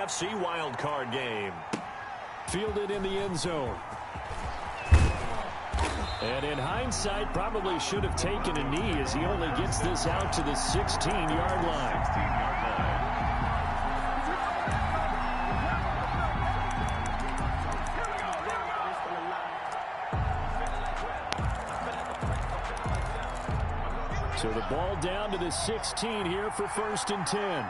NFC wildcard game. Fielded in the end zone. And in hindsight, probably should have taken a knee as he only gets this out to the 16-yard line. So the ball down to the 16 here for 1st and 10.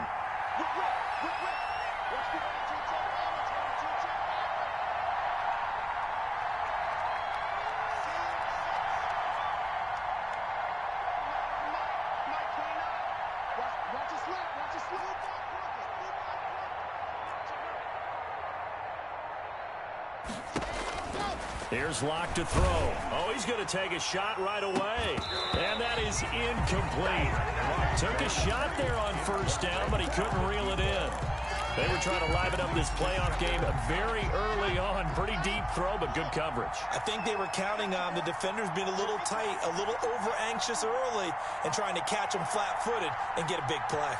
Here's Locke to throw. Oh, he's going to take a shot right away. And that is incomplete. Took a shot there on 1st down, but he couldn't reel it in. They were trying to liven up this playoff game very early on. Pretty deep throw, but good coverage. I think they were counting on the defenders being a little tight, a little over-anxious early, and trying to catch them flat-footed and get a big play.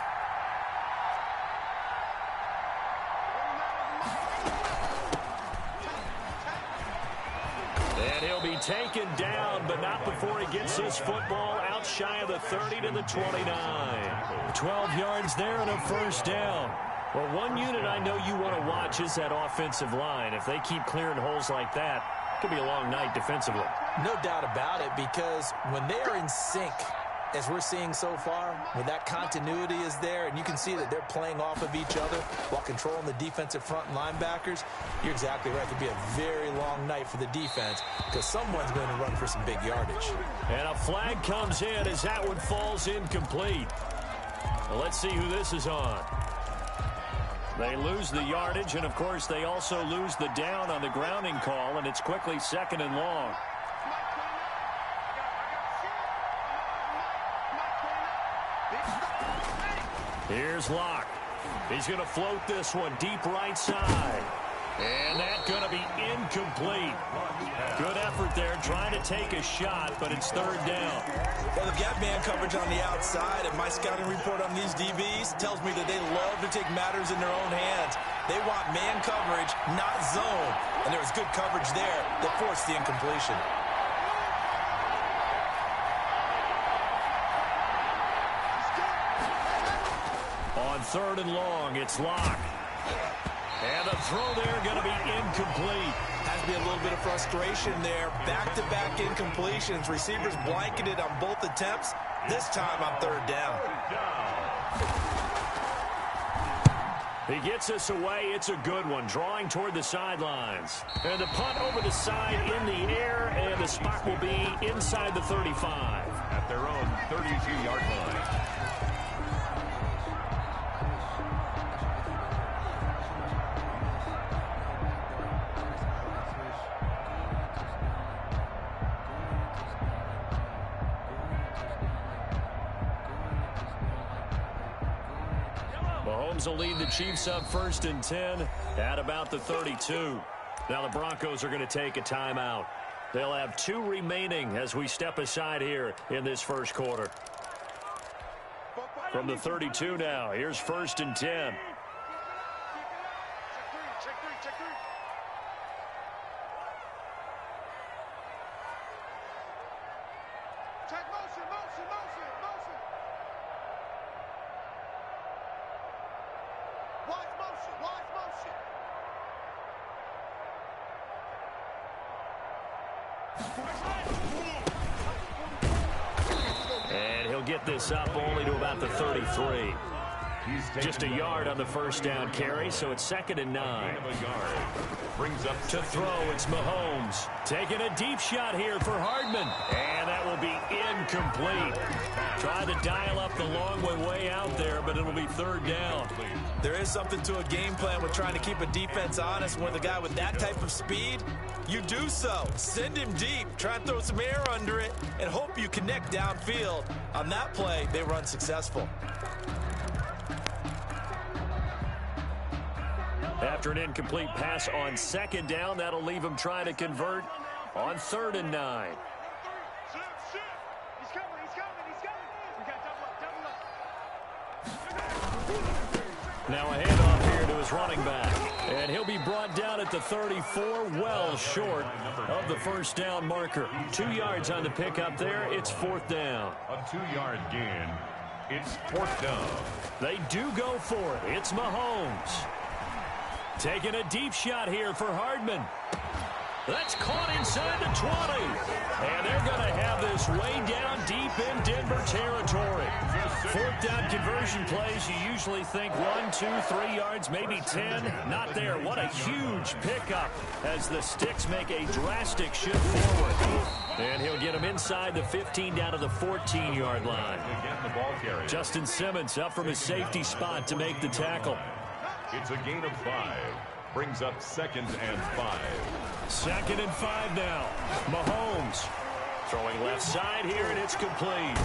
And he'll be taken down, but not before he gets his football out shy of the 30 to the 29. 12 yards there and a 1st down. Well, one unit I know you want to watch is that offensive line. If they keep clearing holes like that, it could be a long night defensively. No doubt about it, because when they are in sync, as we're seeing so far, when that continuity is there and you can see that they're playing off of each other while controlling the defensive front and linebackers, you're exactly right. It could be a very long night for the defense because someone's going to run for some big yardage. And a flag comes in as that one falls incomplete. Well, let's see who this is on. They lose the yardage, and, of course, they also lose the down on the grounding call, and it's quickly 2nd and long. Here's Locke. He's going to float this one deep right side. And that's going to be incomplete. Good effort there trying to take a shot, but it's 3rd down. Well, they've got man coverage on the outside, and my scouting report on these DBs tells me that they love to take matters in their own hands. They want man coverage, not zone. And there was good coverage there that forced the incompletion. On 3rd and long, it's Locke. And the throw there going to be incomplete. Has to be a little bit of frustration there. Back-to-back incompletions. Receivers blanketed on both attempts. This time on 3rd down. He gets us away. It's a good one. Drawing toward the sidelines. And the punt over the side in the air. And the spot will be inside the 35. At their own 32-yard line. Mahomes will lead the Chiefs up 1st and 10 at about the 32. Now the Broncos are going to take a timeout. They'll have 2 remaining as we step aside here in this 1st quarter. From the 32 now, here's 1st and 10. And he'll get this up only to about the 33. Just a yard on the 1st down carry, so it's 2nd and 9. To throw, it's Mahomes. Taking a deep shot here for Hardman. And that will be incomplete. Try to dial up the long way out there, but it'll be 3rd down. There is something to a game plan with trying to keep a defense honest. With a guy with that type of speed, you do so. Send him deep. Try and throw some air under it and hope you connect downfield. On that play, they were unsuccessful. After an incomplete pass on 2nd down, that'll leave him trying to convert on 3rd and 9. Now a handoff here to his his running back. And he'll be brought down at the 34, well short of the first down marker. 2 yards on the pickup there. It's 4th down. A 2-yard gain. It's 4th down. They do go for it. It's Mahomes. Taking a deep shot here for Hardman. That's caught inside the 20. And they're going to have this way down deep in Denver territory. 4th down conversion plays, you usually think 1, 2, 3 yards, maybe 10. Not there. What a huge pickup as the Sticks make a drastic shift forward. And he'll get him inside the 15 down to the 14-yard line. Justin Simmons up from his safety spot to make the tackle. It's a gain of 5. Brings up 2nd and 5. 2nd and 5 now. Mahomes throwing left side here, and it's complete.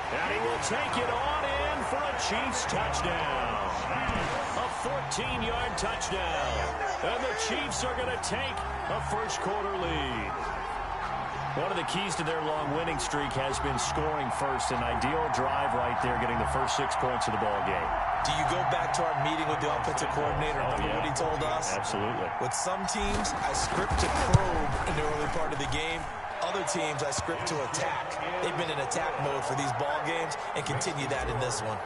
And he will take it on in for a Chiefs touchdown. A 14-yard touchdown. And the Chiefs are going to take a first-quarter lead. One of the keys to their long winning streak has been scoring first. An ideal drive right there, getting the first 6 points of the ball game. Do you go back to our meeting with the offensive coordinator? Remember what he told us? Absolutely. With some teams, I script to probe in the early part of the game. Other teams, I script to attack. They've been in attack mode for these ball games and continue that in this one.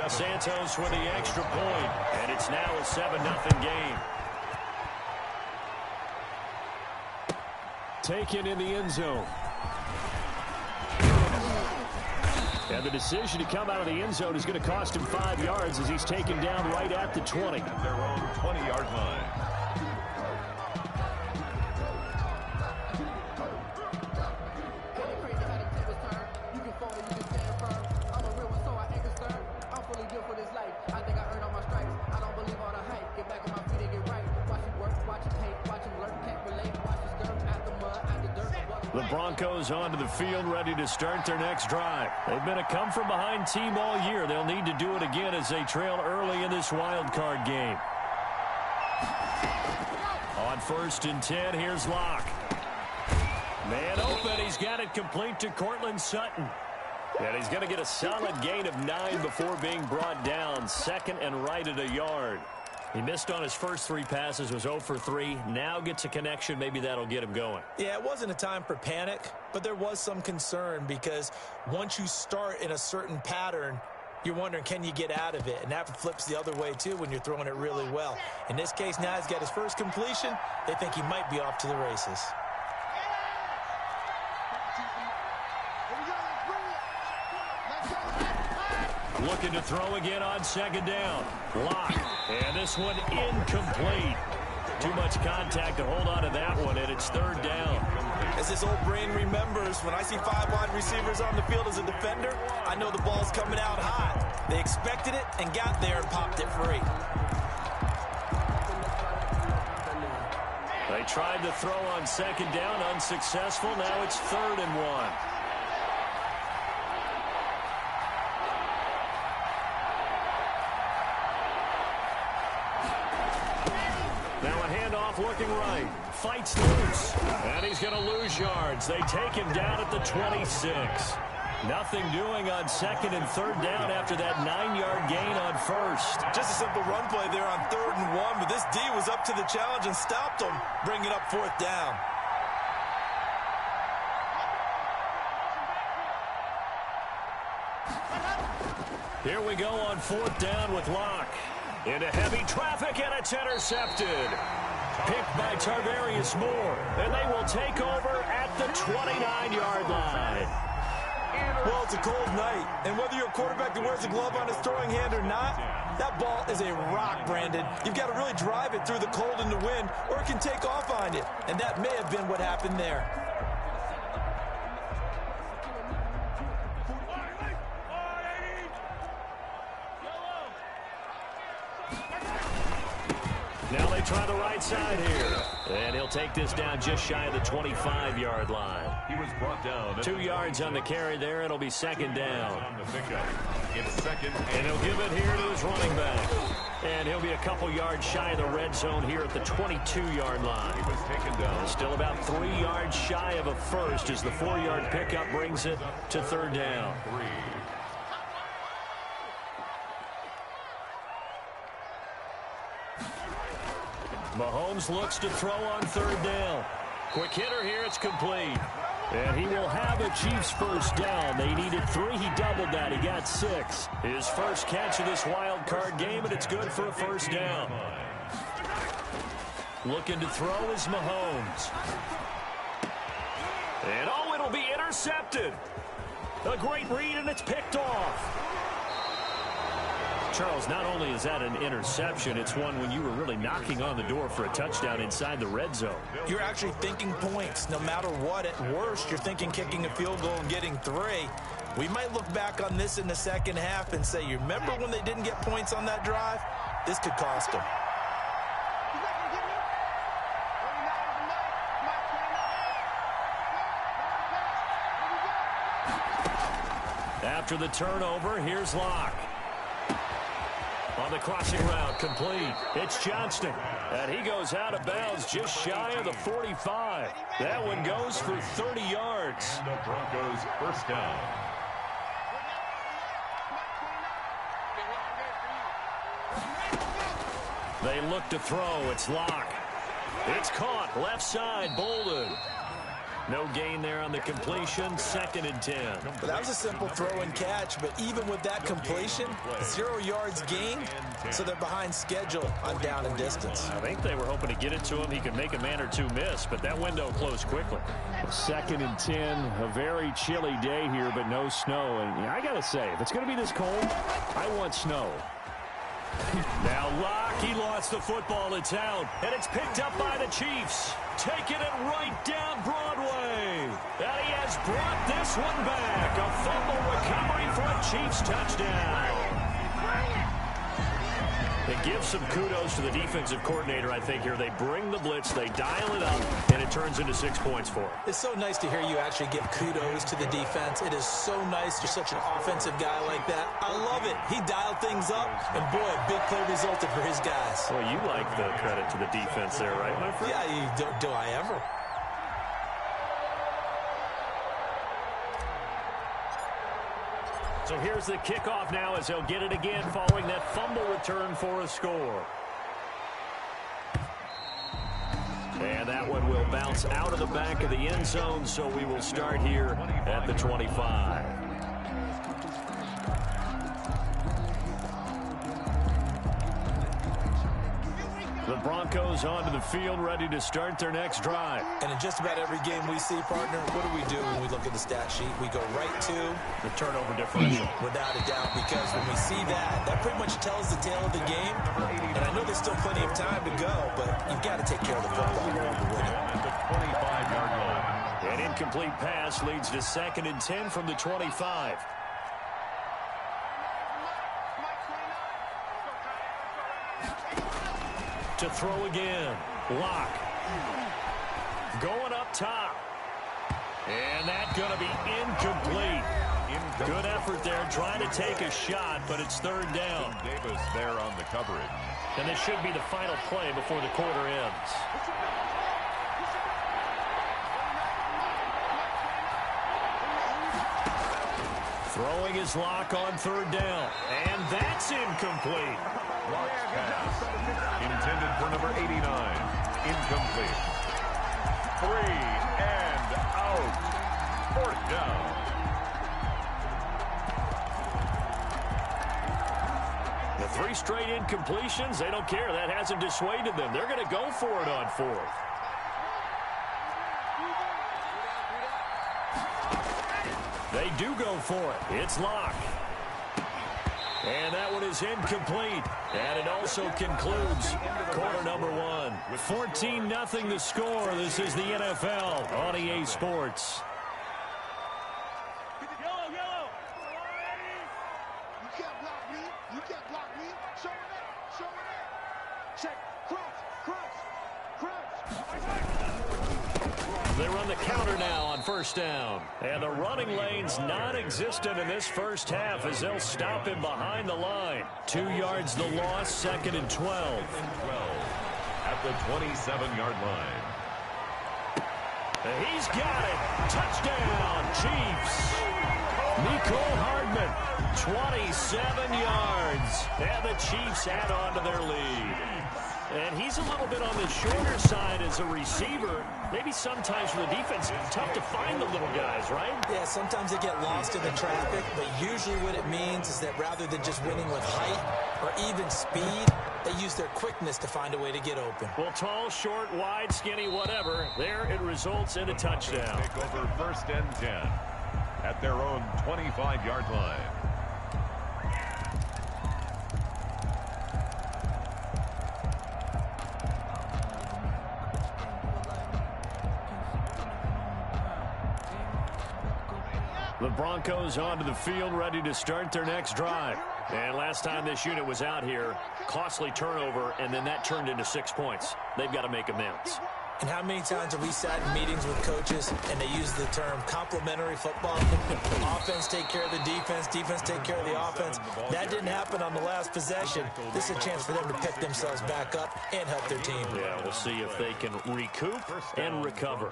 Santos with the extra point, and it's now a 7-0 game. Taken in the end zone. And the decision to come out of the end zone is going to cost him 5 yards as he's taken down right at the 20. Their own 20-yard line. The Broncos onto the field, ready to start their next drive. They've been a come-from-behind team all year. They'll need to do it again as they trail early in this wild card game. On 1st and 10, here's Locke. Man open, he's got it complete to Cortland Sutton. And he's going to get a solid gain of 9 before being brought down. 2nd and right at a yard. He missed on his first 3 passes, was 0 for 3. Now gets a connection. Maybe that'll get him going. Yeah, it wasn't a time for panic, but there was some concern because once you start in a certain pattern, you're wondering, can you get out of it? And that flips the other way, too, when you're throwing it really well. In this case, now he's got his first completion. They think he might be off to the races. Looking to throw again on 2nd down. Lock. And this one incomplete. Too much contact to hold on to that one, and it's 3rd down. As this old brain remembers, when I see 5 wide receivers on the field as a defender, I know the ball's coming out hot. They expected it and got there and popped it free. They tried to throw on 2nd down, unsuccessful. Now it's 3rd and 1. Looking right, fights loose, and he's going to lose yards. They take him down at the 26. Nothing doing on 2nd and 3rd down after that 9-yard gain on 1st. Just a simple run play there on 3rd and 1, but this D was up to the challenge and stopped him, bringing up 4th down. Here we go on 4th down with Locke. Into heavy traffic, and it's intercepted. Picked by Tarvarius Moore, and they will take over at the 29-yard line. Well, it's a cold night, and whether you're a quarterback that wears a glove on his throwing hand or not, that ball is a rock, Brandon. You've got to really drive it through the cold and the wind, or it can take off on you, and that may have been what happened there. Now they try the right side here. And he'll take this down just shy of the 25-yard line. He was brought down. 2 yards on the carry there. It'll be 2nd down. It's 2nd. And he'll give it here to his running back. And he'll be a couple yards shy of the red zone here at the 22-yard line. He was taken down. Still about 3 yards shy of a first as the 4-yard pickup brings it to 3rd down. 3. Mahomes looks to throw on third down. Quick hitter here. It's complete. And he will have a Chiefs first down. They needed 3. He doubled that. He got 6. His first catch of this wild card game, and it's good for a first down. Looking to throw is Mahomes. And oh, it'll be intercepted. A great read, and it's picked off. Charles, not only is that an interception, it's one when you were really knocking on the door for a touchdown inside the red zone. You're actually thinking points. No matter what, at worst, you're thinking kicking a field goal and getting 3. We might look back on this in the second half and say, you remember when they didn't get points on that drive? This could cost them. After the turnover, here's Locke. On the crossing route, complete. It's Johnston. And he goes out of bounds just shy of the 45. That one goes for 30 yards. And the Broncos first down. They look to throw. It's Locke. It's caught. Left side, Bolden. No gain there on the completion. 2nd and 10. Well, that was a simple throw and catch, but even with that completion, 0 yards gained, so they're behind schedule on down and distance. I think they were hoping to get it to him. He could make a man or two miss, but that window closed quickly. 2nd and 10, a very chilly day here, but no snow. And I got to say, if it's going to be this cold, I want snow. Now Locke, he lost the football. It's out, and it's picked up by the Chiefs. Taking it right down Broadway. And he has brought this one back. A fumble recovery for a Chiefs touchdown. It gives some kudos to the defensive coordinator, I think, here. They bring the blitz, they dial it up, and it turns into 6 points for him. It's so nice to hear you actually give kudos to the defense. It is so nice. You're such an offensive guy like that. I love it. He dialed things up, and boy, a big play resulted for his guys. Well, you like the credit to the defense there, right, my friend? Yeah, do I ever? So here's the kickoff now as they'll get it again following that fumble return for a score. And that one will bounce out of the back of the end zone, so we will start here at the 25. The Broncos onto the field, ready to start their next drive. And in just about every game we see, partner, what do we do when we look at the stat sheet? We go right to the turnover differential. Without a doubt, because when we see that, that pretty much tells the tale of the game. And I know there's still plenty of time to go, but you've got to take care of the football to win it. At the 25-yard line. An incomplete pass leads to 2nd and 10 from the 25. To throw again. Locke. Going up top. And that's going to be incomplete. Good effort there, trying to take a shot, but it's 3rd down. Davis there on the coverage. And this should be the final play before the quarter ends. Throwing his Locke on 3rd down. And that's incomplete. Locke's pass. Intended for number 89. Incomplete. 3 and out. 4th down. The 3 straight incompletions, they don't care. That hasn't dissuaded them. They're going to go for it on 4th. They do go for it. It's Locke. And that one is incomplete. And it also concludes quarter number 1. 14-0 the score. This is the NFL on EA Sports. Yellow. You can't block me. You can't block me. Show it. Check. Cross. They run the counter now on 1st down. And the running lane's non-existent in this first half as they'll stop him behind the line. 2 yards the loss, 2nd and 12. At the 27-yard line. And he's got it. Touchdown, Chiefs. Mecole Hardman, 27 yards. And the Chiefs add on to their lead. And he's a little bit on the shorter side as a receiver. Maybe sometimes for the defense, it's tough to find the little guys, right? Yeah, sometimes they get lost in the traffic, but usually what it means is that rather than just winning with height or even speed, they use their quickness to find a way to get open. Well, tall, short, wide, skinny, whatever, there it results in a touchdown. Take over 1st and 10 at their own 25-yard line. The Broncos onto the field, ready to start their next drive. And last time this unit was out here, costly turnover, and then that turned into 6 points. They've got to make amends. And how many times have we sat in meetings with coaches and they use the term complementary football? Offense take care of the defense, defense take care of the offense. That didn't happen on the last possession. This is a chance for them to pick themselves back up and help their team. Yeah, we'll see if they can recoup and recover.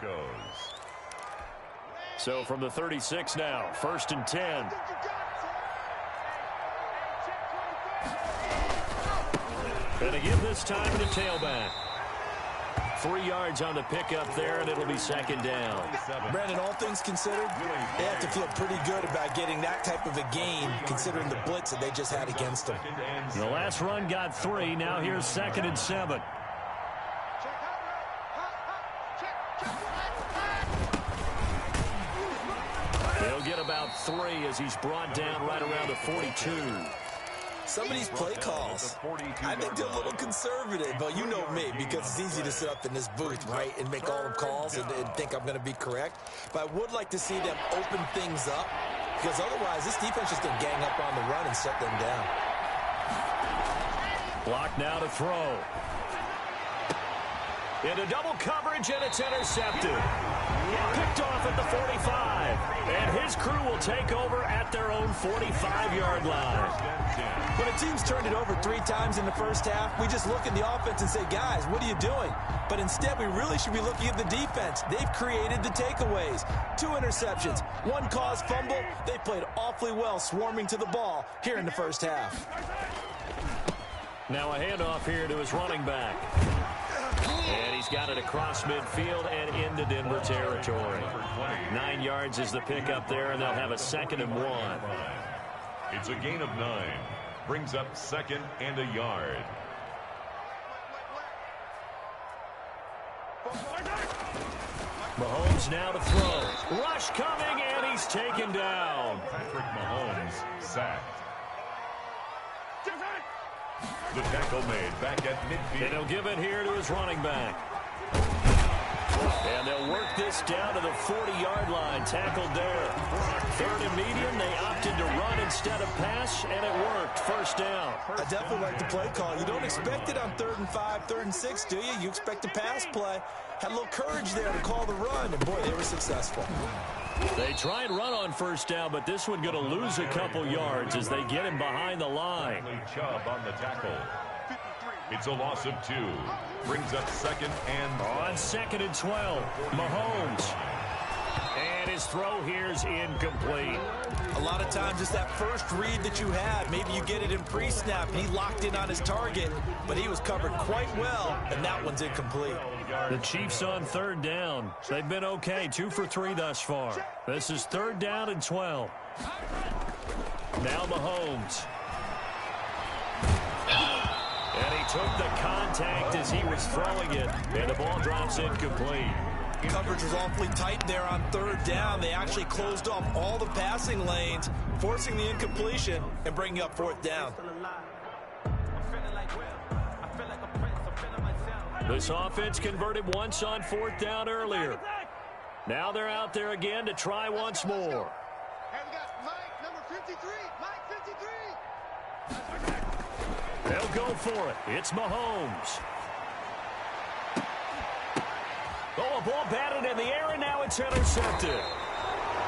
So from the 36 now, 1st and 10. And again this time to tailback. 3 yards on the pickup there, and it'll be 2nd down. Brandon, all things considered, they have to feel pretty good about getting that type of a gain, considering the blitz that they just had against them. The last run got 3. Now here's 2nd and 7. He'll get about 3 as he's brought down right around the 42. Some of these play calls, I think they're a little conservative, but you know me, because it's easy to sit up in this booth, right, and make all the calls and think I'm going to be correct. But I would like to see them open things up, because otherwise this defense just going to gang up on the run and shut them down. Block now to throw. Into double coverage, and it's intercepted. Picked off at the 45. And his crew will take over at their own 45-yard line. When a team's turned it over 3 times in the first half, we just look at the offense and say, guys, what are you doing? But instead, we really should be looking at the defense. They've created the takeaways. 2 interceptions, 1 caused fumble. They played awfully well swarming to the ball here in the first half. Now a handoff here to his running back. And he's got it across midfield and into Denver territory. 9 yards is the pickup there, and they'll have a 2nd and 1. It's a gain of 9. Brings up 2nd and a yard. Mahomes now to throw. Rush coming, and he's taken down. Patrick Mahomes sacked. The tackle made back at midfield. And he'll give it here to his running back. And they'll work this down to the 40-yard line. Tackled there. 3rd and medium. They opted to run instead of pass, and it worked. 1st down. I definitely like the play call. You don't expect it on 3rd and 5, 3rd and 6, do you? You expect a pass play. Had a little courage there to call the run, and boy, they were successful. They try and run on 1st down, but this one going to lose a couple yards as they get him behind the line. Chubb on the tackle. It's a loss of 2. Brings up 2nd and on 2nd and 12. Mahomes. And his throw here is incomplete. A lot of times it's that first read that you had. Maybe you get it in pre-snap, and he locked in on his target, but he was covered quite well, and that one's incomplete. The Chiefs on 3rd down. They've been okay, 2 for 3 thus far. This is 3rd down and 12. Now Mahomes. And he took the contact as he was throwing it, and the ball drops incomplete. Coverage was awfully tight there on 3rd down. They actually closed off all the passing lanes, forcing the incompletion and bringing up 4th down. This offense converted once on 4th down earlier. Now they're out there again to try once more. And we got Mike, number 53. Mike 53. They'll go for it. It's Mahomes. Oh, a ball batted in the air, and now it's intercepted.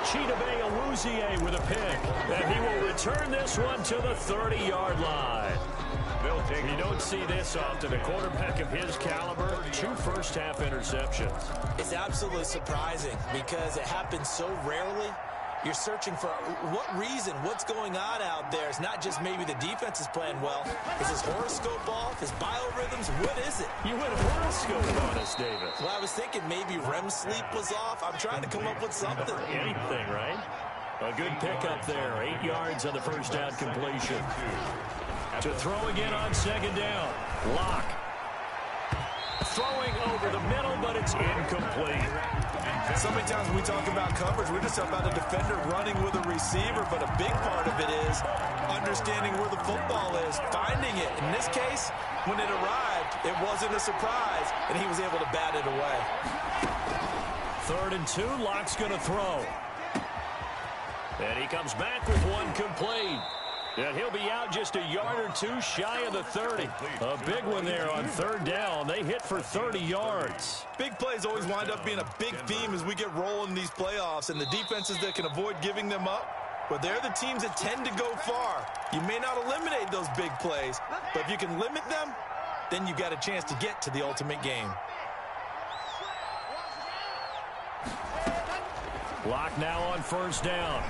Chidobe Awuzie with a pick. And he will return this one to the 30-yard line. You don't see this often. A quarterback of his caliber, 2 first-half interceptions. It's absolutely surprising because it happens so rarely. You're searching for what reason, what's going on out there. It's not just maybe the defense is playing well. Is his horoscope off? His biorhythms? What is it? You went horoscope on us, Davis. Well, I was thinking maybe REM sleep was off. I'm trying to come up with something. Anything, right? A good pickup there. 8 yards on the first down completion. To throw again on second down. Lock. Throwing over the middle, but it's incomplete. So many times when we talk about coverage, we're just talking about a defender running with a receiver, but a big part of it is understanding where the football is, finding it. In this case, when it arrived, it wasn't a surprise, and he was able to bat it away. 3rd and 2, Lock's going to throw. And he comes back with one complete. And he'll be out just a yard or two shy of the 30. A big one there on 3rd down. They hit for 30 yards. Big plays always wind up being a big theme as we get rolling in these playoffs. And the defenses that can avoid giving them up, but they're the teams that tend to go far. You may not eliminate those big plays, but if you can limit them, then you got a chance to get to the ultimate game. Lock now on 1st down.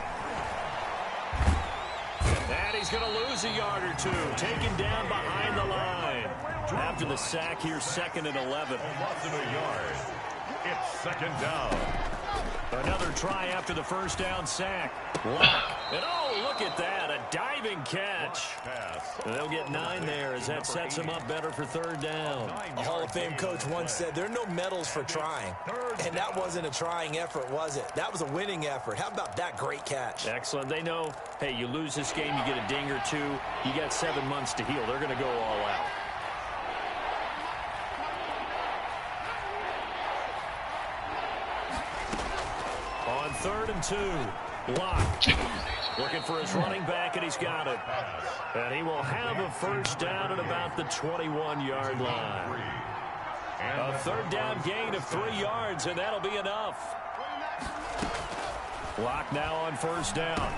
And he's going to lose a yard or two. Taken down behind the line. After the sack here, 2nd and 11. Loss of a yard. It's 2nd down. Another try after the 1st down sack. Lock. And oh, look at that. A diving catch. They'll get 9 there as that sets them up better for 3rd down. A Hall of Fame coach once said there are no medals for trying. And that wasn't a trying effort, was it? That was a winning effort. How about that great catch? Excellent. They know, hey, you lose this game, you get a ding or two. You got 7 months to heal. They're going to go all out. On 3rd and 2, Lock looking for his running back, and he's got it. And he will have a 1st down at about the 21-yard line. A 3rd down gain of 3 yards, and that'll be enough. Lock now on 1st down.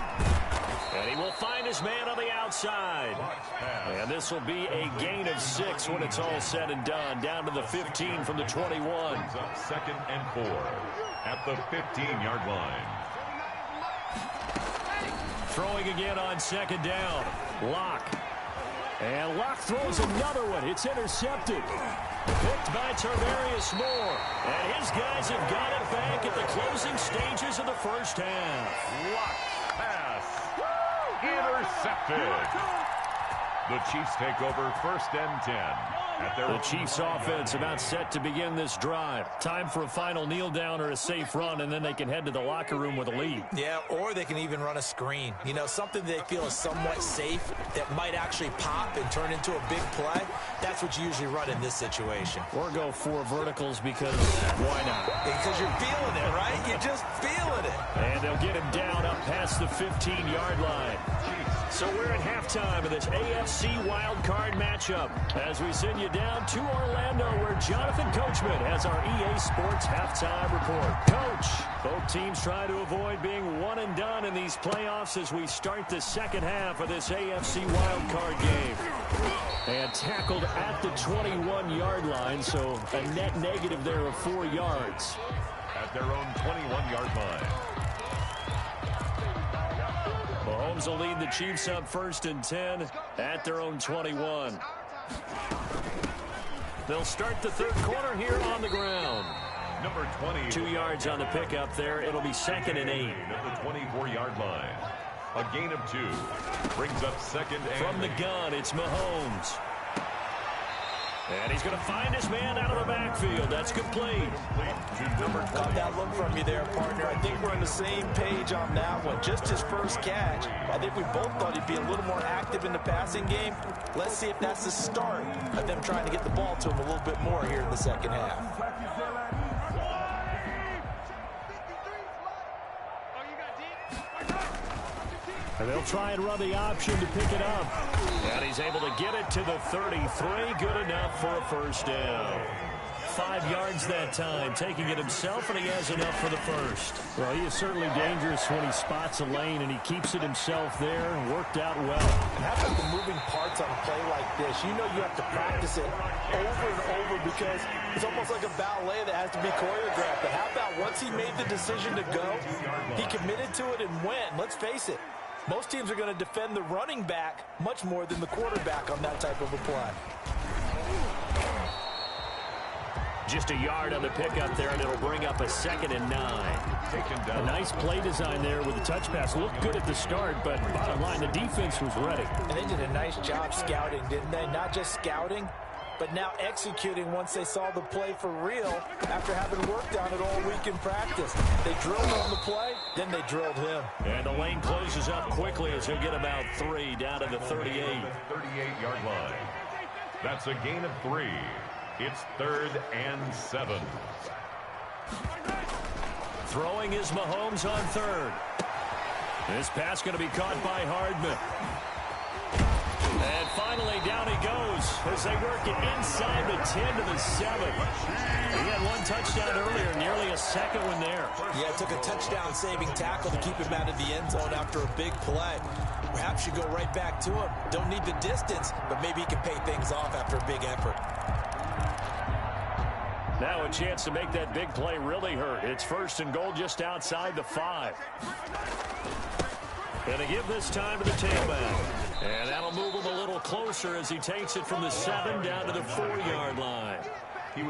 And he will find his man on the outside. And this will be a gain of 6 when it's all said and done. Down to the 15 from the 21. 2nd and 4 at the 15-yard line. Throwing again on 2nd down. Lock. And Lock throws another one. It's intercepted. Picked by Tarvarius Moore. And his guys have got it back at the closing stages of the 1st half. Lock pass. Intercepted. The Chiefs take over 1st and 10. The Chiefs offense about set to begin this drive. Time for a final kneel down or a safe run, and then they can head to the locker room with a lead. Yeah, or they can even run a screen. You know, something they feel is somewhat safe that might actually pop and turn into a big play. That's what you usually run in this situation. Or go 4 verticals because why not? Because you're feeling it, right? You're just feeling it. And they'll get him down up past the 15-yard line. So we're at halftime of this AFC wildcard matchup as we send you down to Orlando where Jonathan Coachman has our EA Sports halftime report. Coach, both teams try to avoid being one and done in these playoffs as we start the 2nd half of this AFC wildcard game. And tackled at the 21-yard line, so a net negative there of 4 yards. At their own 21-yard line. Mahomes will lead the Chiefs up 1st and 10 at their own 21. They'll start the 3rd quarter here on the ground. Number 20. 2 yards on the pickup there. It'll be 2nd and 8. At the 24-yard line. A gain of 2. Brings up 2nd and 8. From the gun, it's Mahomes. And he's going to find his man out of the backfield. That's complete. Got that look from you there, partner. I think we're on the same page on that one. Just his first catch. I think we both thought he'd be a little more active in the passing game. Let's see if that's the start of them trying to get the ball to him a little bit more here in the 2nd half. And they'll try and run the option to pick it up. And he's able to get it to the 33. Good enough for a 1st down. 5 yards that time, taking it himself, and he has enough for the first. Well, he is certainly dangerous when he spots a lane, and he keeps it himself there and worked out well. And how about the moving parts on a play like this? You know you have to practice it over and over because it's almost like a ballet that has to be choreographed. But how about once he made the decision to go, he committed to it and went. Let's face it, most teams are going to defend the running back much more than the quarterback on that type of a play. Just a yard on the pickup there, and it'll bring up a 2nd and 9. A nice play design there with the touch pass. Looked good at the start, but bottom line, the defense was ready. And they did a nice job scouting, didn't they? Not just scouting, but now executing once they saw the play for real after having worked on it all week in practice. They drilled on the play, then they drilled him. And the lane closes up quickly as he'll get about 3 down to the 38. 38-yard line. That's a gain of 3. It's 3rd and 7. Throwing is Mahomes on 3rd. This pass going to be caught by Hardman. And finally, down he goes as they work it inside the 10 to the 7. He had 1 touchdown earlier, nearly a second one there. Yeah, it took a touchdown-saving tackle to keep him out of the end zone after a big play. Perhaps you go right back to him. Don't need the distance, but maybe he can pay things off after a big effort. Now a chance to make that big play really hurt. It's 1st and goal just outside the 5. And they give this time to the tailback. And that'll move him a little closer as he takes it from the 7 down to the 4-yard line.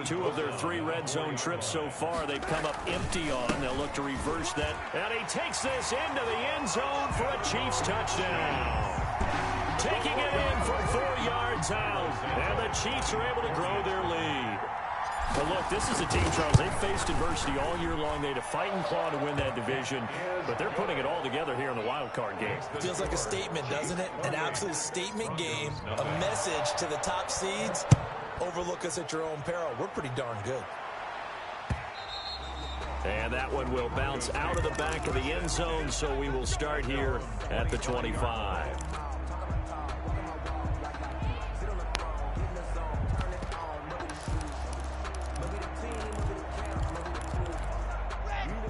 2 of their 3 red zone trips so far, they've come up empty on. They'll look to reverse that. And he takes this into the end zone for a Chiefs touchdown. Taking it in from 4 yards out. And the Chiefs are able to grow their lead. But look, this is a team, Charles, they've faced adversity all year long. They had to fight and claw to win that division, but they're putting it all together here in the wild card game. Feels like a statement, doesn't it? An absolute statement game, a message to the top seeds. Overlook us at your own peril. We're pretty darn good. And that one will bounce out of the back of the end zone, so we will start here at the 25.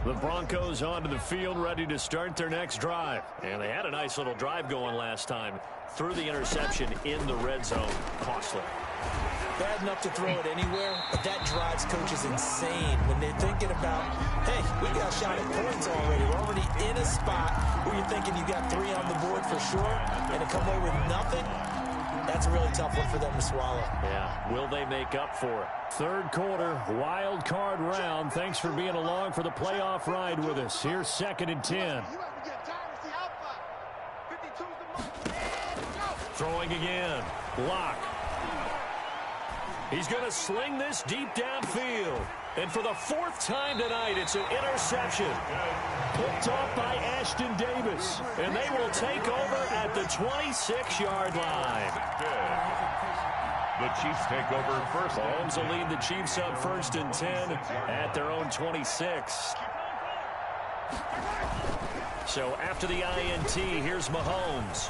The Broncos onto the field, ready to start their next drive. And they had a nice little drive going last time. Threw the interception in the red zone. Costly. Bad enough to throw it anywhere, but that drives coaches insane when they're thinking about, hey, we got a shot at points already. We're already in a spot where you're thinking you got 3 on the board for sure, and to come away with nothing, that's a really tough one for them to swallow. Yeah, will they make up for it? 3rd quarter, wild card round. Thanks for being along for the playoff ride with us. Here's 2nd and 10. Throwing again. Lock. He's going to sling this deep downfield. And for the 4th time tonight, it's an interception. Picked off by Ashton Davis. And they will take over at the 26-yard line. The Chiefs take over first. Mahomes will lead the Chiefs up 1st and 10 at their own 26. So after the INT, here's Mahomes.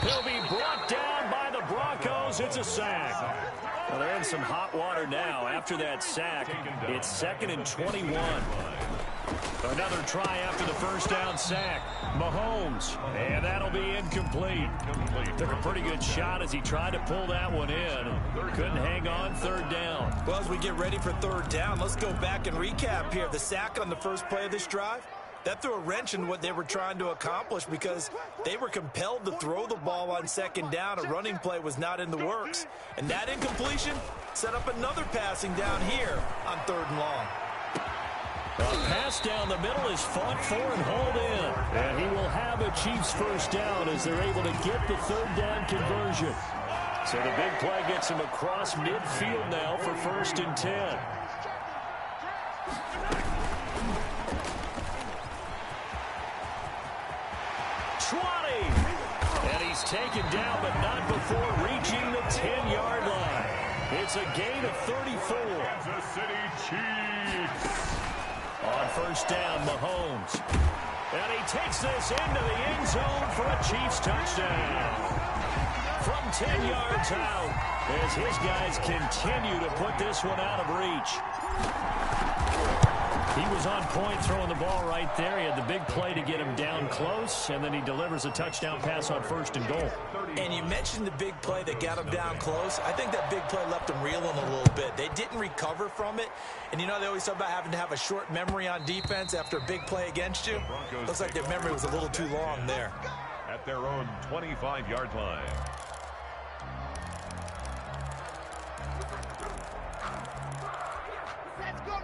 He'll be brought down by the Broncos. It's a sack. Well, they're in some hot water now. After that sack, it's 2nd and 21. Another try after the first down sack. Mahomes, and that'll be incomplete. Took a pretty good shot as he tried to pull that one in. Couldn't hang on 3rd down. Well, as we get ready for 3rd down, let's go back and recap here. The sack on the first play of this drive, that threw a wrench in what they were trying to accomplish because they were compelled to throw the ball on 2nd down. A running play was not in the works. And that incompletion set up another passing down here on 3rd and long. A pass down the middle is fought for and hauled in. And he will have a Chiefs first down as they're able to get the 3rd down conversion. So the big play gets him across midfield now for 1st and 10. And he's taken down, but not before reaching the 10-yard line. It's a gain of 34. Kansas City Chiefs. On 1st down, Mahomes. And he takes this into the end zone for a Chiefs touchdown. From from 10 yards out as his guys continue to put this one out of reach. He was on point throwing the ball right there. He had the big play to get him down close, and then he delivers a touchdown pass on 1st and goal. And you mentioned the big play that got him down close. I think that big play left him reeling a little bit. They didn't recover from it. And you know, they always talk about having to have a short memory on defense after a big play against you. Looks like their memory was a little too long there. At their own 25-yard line.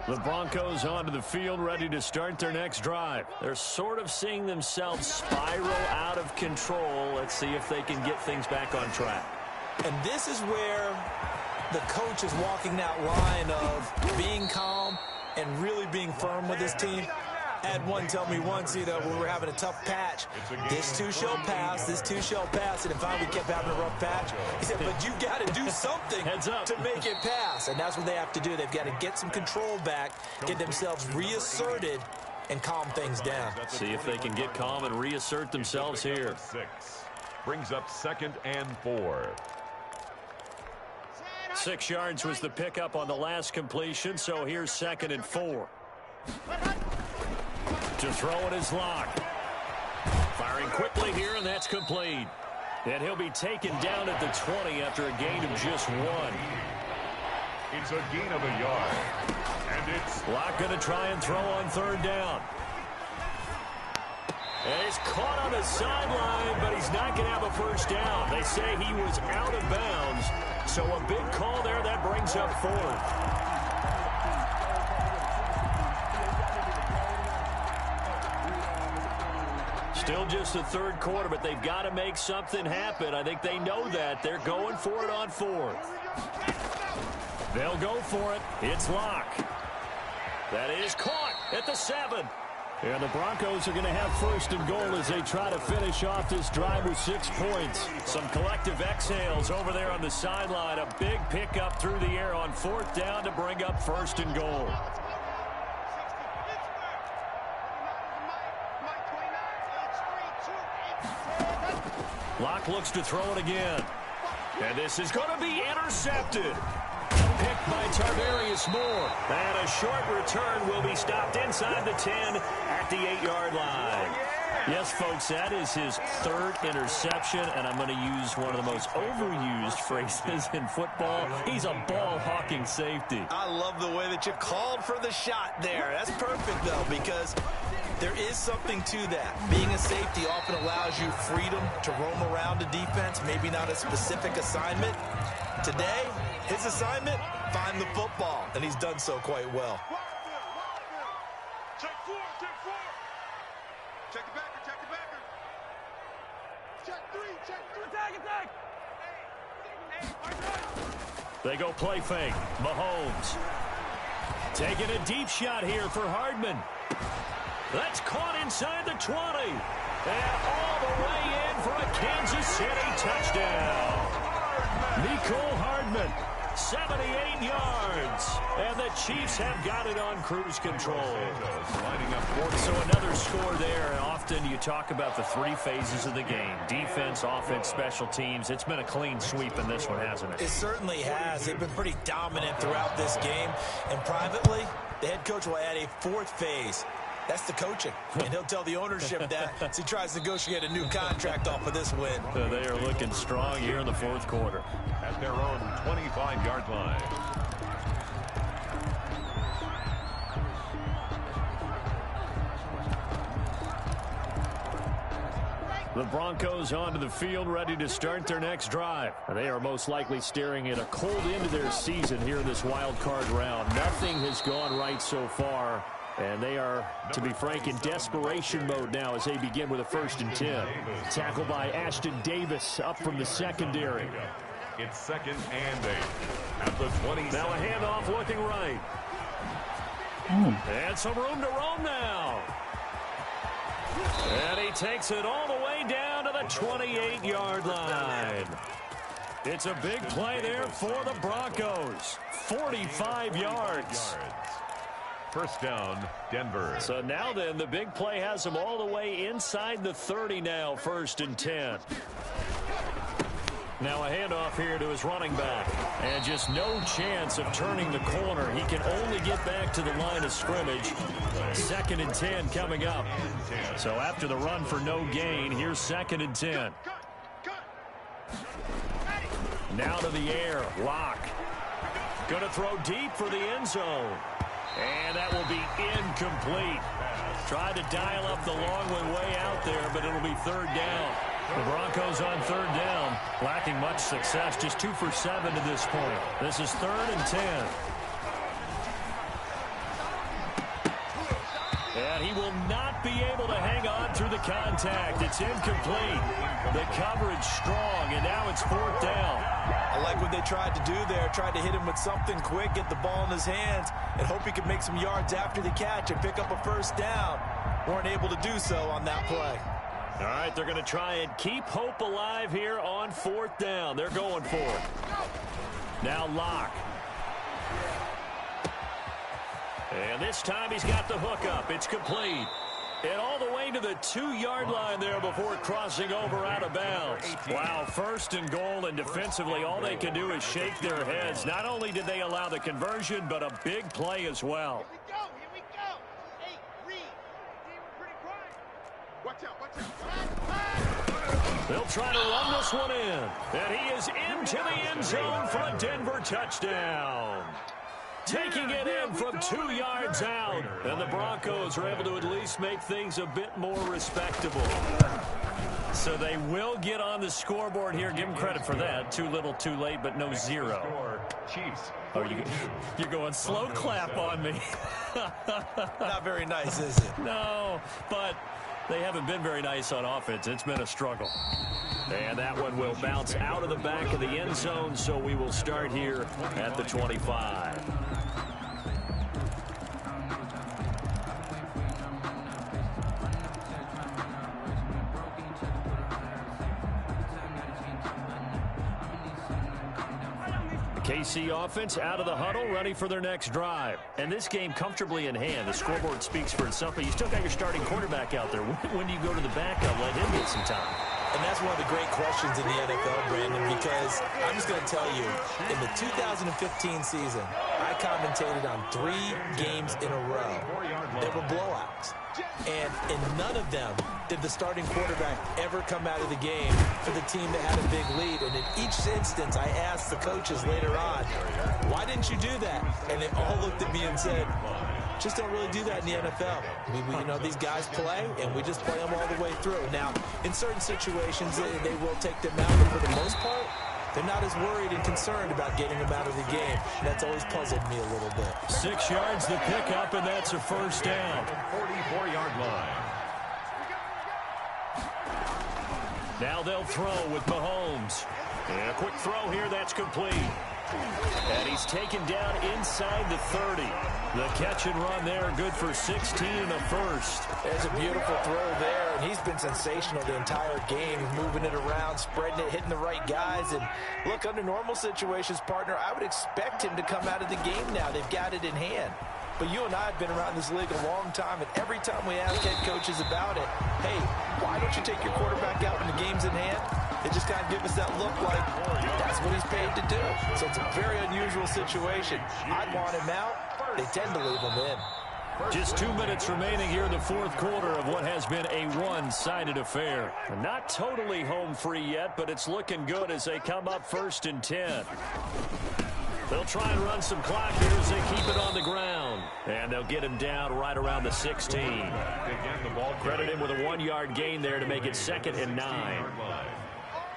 The Broncos onto the field, ready to start their next drive. They're sort of seeing themselves spiral out of control. Let's see if they can get things back on track. And this is where the coach is walking that line of being calm and really being firm with his team. I had one tell me once, you know, when we were having a tough patch, this too shall pass, this too shall pass, and if finally we kept having a rough patch, he said, but you got to do something to make it pass, and that's what they have to do. They've got to get some control back, get themselves reasserted, and calm things down. See if they can get calm and reassert themselves here. 6 brings up 2nd and 4. 6 yards was the pickup on the last completion, so here's 2nd and 4. To throw it is Locke. Firing quickly here, and that's complete. And he'll be taken down at the 20 after a gain of just 1. It's a gain of a yard. And it's Locke going to try and throw on 3rd down. And he's caught on the sideline, but he's not going to have a 1st down. They say he was out of bounds, so a big call there that brings up 4th. Still just the 3rd quarter, but they've got to make something happen. I think they know that. They're going for it on 4th. They'll go for it. It's Locke. That is caught at the 7. And the Broncos are going to have 1st and goal as they try to finish off this drive with 6 points. Some collective exhales over there on the sideline. A big pickup through the air on 4th down to bring up 1st and goal. Locke looks to throw it again. And this is going to be intercepted. Picked by Tarvarius Moore. And a short return will be stopped inside the 10 at the 8-yard line. Yes, folks, that is his 3rd interception, and I'm going to use one of the most overused phrases in football. He's a ball-hawking safety. I love the way that you called for the shot there. That's perfect, though, because there is something to that. Being a safety often allows you freedom to roam around a defense, maybe not a specific assignment. Today, his assignment, find the football, and he's done so quite well. Check 4, check 4. Check the backer, check the backer. Check 3, check 3. Attack, attack. They go play fake. Mahomes taking a deep shot here for Hardman. That's caught inside the 20. And all the way in for a Kansas City touchdown. Mecole Hardman, 78 yards. And the Chiefs have got it on cruise control. So another score there. And often you talk about the 3 phases of the game. Defense, offense, special teams. It's been a clean sweep in this one, hasn't it? It certainly has. They've been pretty dominant throughout this game. And privately, the head coach will add a 4th phase. That's the coaching. And he'll tell the ownership that as he tries to negotiate a new contract off of this win. They are looking strong here in the 4th quarter. At their own 25-yard line. The Broncos onto the field, ready to start their next drive. They are most likely staring at a cold end to their season here in this wild card round. Nothing has gone right so far. And they are, to be frank, in desperation mode now as they begin with a 1st and 10. Tackled by Ashton Davis up from the secondary. It's 2nd and 8. At the 20. Now a handoff looking right. And some room to roam now. And he takes it all the way down to the 28-yard line. It's a big play there for the Broncos. 45 yards. 1st down, Denver. So now then, the big play has them all the way inside the 30 now, 1st and 10. Now a handoff here to his running back. And just no chance of turning the corner. He can only get back to the line of scrimmage. 2nd and 10 coming up. So after the run for no gain, here's 2nd and 10. Now to the air. Lock. Going to throw deep for the end zone. And that will be incomplete. Tried to dial up the long one way out there, but it'll be 3rd down. The Broncos on 3rd down, lacking much success, just 2 for 7 to this point. This is 3rd and 10. And he will not be able to hang on through the contact. It's incomplete. The coverage strong, and now it's 4th down. I like what they tried to do there. Tried to hit him with something quick, get the ball in his hands, and hope he could make some yards after the catch and pick up a 1st down. Weren't able to do so on that play. All right, they're going to try and keep hope alive here on 4th down. They're going for it. Now Lock. And this time he's got the hook up. It's complete. And all the way to the 2-yard line there before crossing over out of bounds. Wow, 1st and goal, and defensively all they can do is shake their heads. Not only did they allow the conversion, but a big play as well. Here we go. Hey, Reed. They were pretty quiet. Watch out. They'll try to run this one in. And he is into the end zone for a Denver touchdown. Taking it in from 2 yards out. And the Broncos are able to at least make things a bit more respectable. So they will get on the scoreboard here. Give them credit for that. Too little, too late, but no 0. Oh, you're going slow clap on me. Not very nice, is it? No, but they haven't been very nice on offense. It's been a struggle. And that one will bounce out of the back of the end zone, so we will start here at the 25. KC offense out of the huddle, ready for their next drive. And this game comfortably in hand. The scoreboard speaks for itself, but you still got your starting quarterback out there. When do you go to the backup, let him get some time? And that's one of the great questions in the NFL, Brandon, because I'm just going to tell you, in the 2015 season, I commentated on 3 games in a row. They were blowouts. And in none of them did the starting quarterback ever come out of the game for the team that had a big lead. And in each instance, I asked the coaches later on, why didn't you do that? And they all looked at me and said, just don't really do that in the NFL. You know, these guys play, and we just play them all the way through. Now, in certain situations, they will take them out, but for the most part, they're not as worried and concerned about getting them out of the game. That's always puzzled me a little bit. 6 yards the pickup, and that's a 1st down. 44-yard line. Now they'll throw with Mahomes. And a quick throw here, that's complete. And he's taken down inside the 30. The catch and run there, good for 16 and a 1st. There's a beautiful throw there, and he's been sensational the entire game, moving it around, spreading it, hitting the right guys. And look, under normal situations, partner, I would expect him to come out of the game now. They've got it in hand. But you and I have been around this league a long time, and every time we ask head coaches about it, hey, why don't you take your quarterback out when the game's in hand? They just kind of give us that look like that's what he's paid to do. So it's a very unusual situation. I'd want him out. They tend to leave him in. Just 2 minutes remaining here in the 4th quarter of what has been a one-sided affair. Not totally home free yet, but it's looking good as they come up 1st and 10. They'll try and run some clock here as they keep it on the ground. And they'll get him down right around the 16. Credit him with a 1-yard gain there to make it 2nd and 9.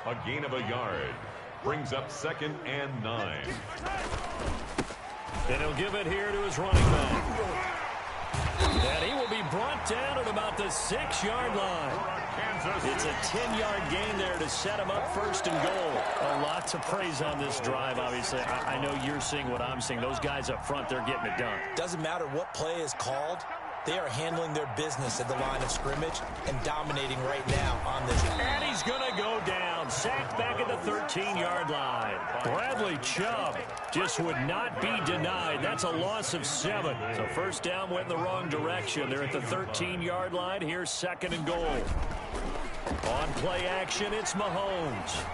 A gain of a yard brings up 2nd and 9. And he'll give it here to his running back. And he will be brought down at about the 6-yard line. It's a 10-yard gain there to set him up 1st and goal. A lot to praise on this drive, obviously. I know you're seeing what I'm seeing. Those guys up front, they're getting it done. Doesn't matter what play is called. They are handling their business at the line of scrimmage and dominating right now on this. And he's going to go down. Sacked back at the 13-yard line. Bradley Chubb just would not be denied. That's a loss of 7. So 1st down went in the wrong direction. They're at the 13-yard line. Here's 2nd and goal. On play action, it's Mahomes.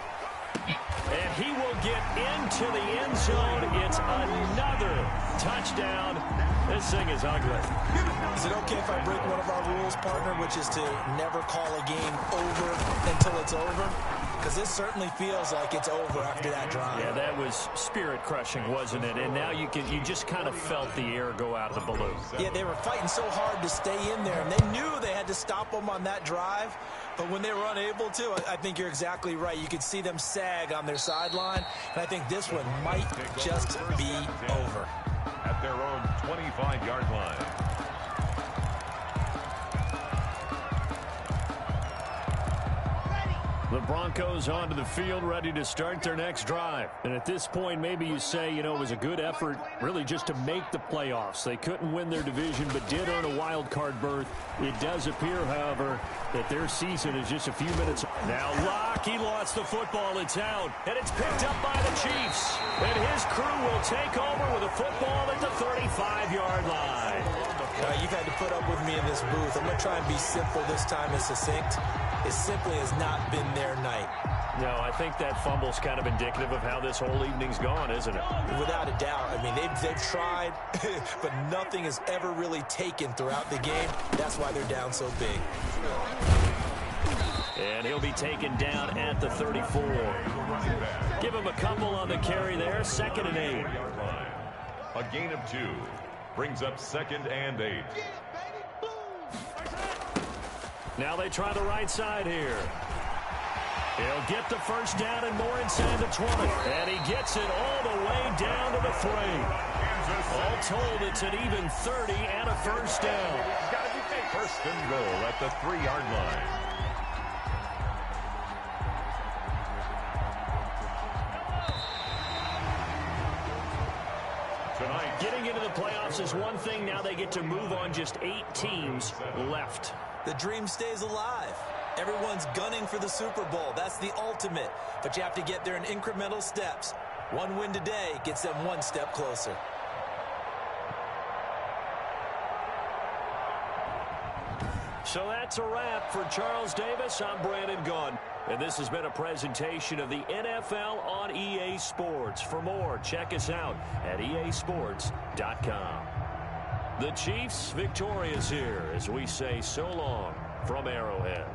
And he will get into the end zone. It's another touchdown. This thing is ugly. Is it okay if I break one of our rules, partner, which is to never call a game over until it's over? Because this certainly feels like it's over after that drive. Yeah, that was spirit-crushing, wasn't it? And now you just kind of felt the air go out of the balloon. Yeah, they were fighting so hard to stay in there, and they knew they had to stop them on that drive. But when they were unable to, I think you're exactly right. You could see them sag on their sideline, and I think this one might just be over. At their own 25-yard line. The Broncos onto the field, ready to start their next drive. And at this point, maybe you say, it was a good effort really just to make the playoffs. They couldn't win their division, but did earn a wild card berth. It does appear, however, that their season is just a few minutes. Now Locke, he lost the football. It's out, and it's picked up by the Chiefs. And his crew will take over with a football at the 35-yard line. You've had to put up with me in this booth. I'm going to try and be simple this time and succinct. It simply has not been their night. No, I think that fumble's kind of indicative of how this whole evening's gone, isn't it? Without a doubt. I mean, they've tried, but nothing has ever really taken throughout the game. That's why they're down so big. And he'll be taken down at the 34. Give him a couple on the carry there. 2nd and 8. A gain of 2 brings up 2nd and 8. Now they try the right side here. He'll get the first down and more inside the 20. And he gets it all the way down to the 3. All told, it's an even 30 and a first down. First and goal at the 3-yard line. Tonight, getting into the playoffs is one thing. Now they get to move on. Just 8 teams left. The dream stays alive. Everyone's gunning for the Super Bowl. That's the ultimate. But you have to get there in incremental steps. One win today gets them one step closer. So that's a wrap for Charles Davis. I'm Brandon Gunn. And this has been a presentation of the NFL on EA Sports. For more, check us out at easports.com. The Chiefs victorious here as we say so long from Arrowhead.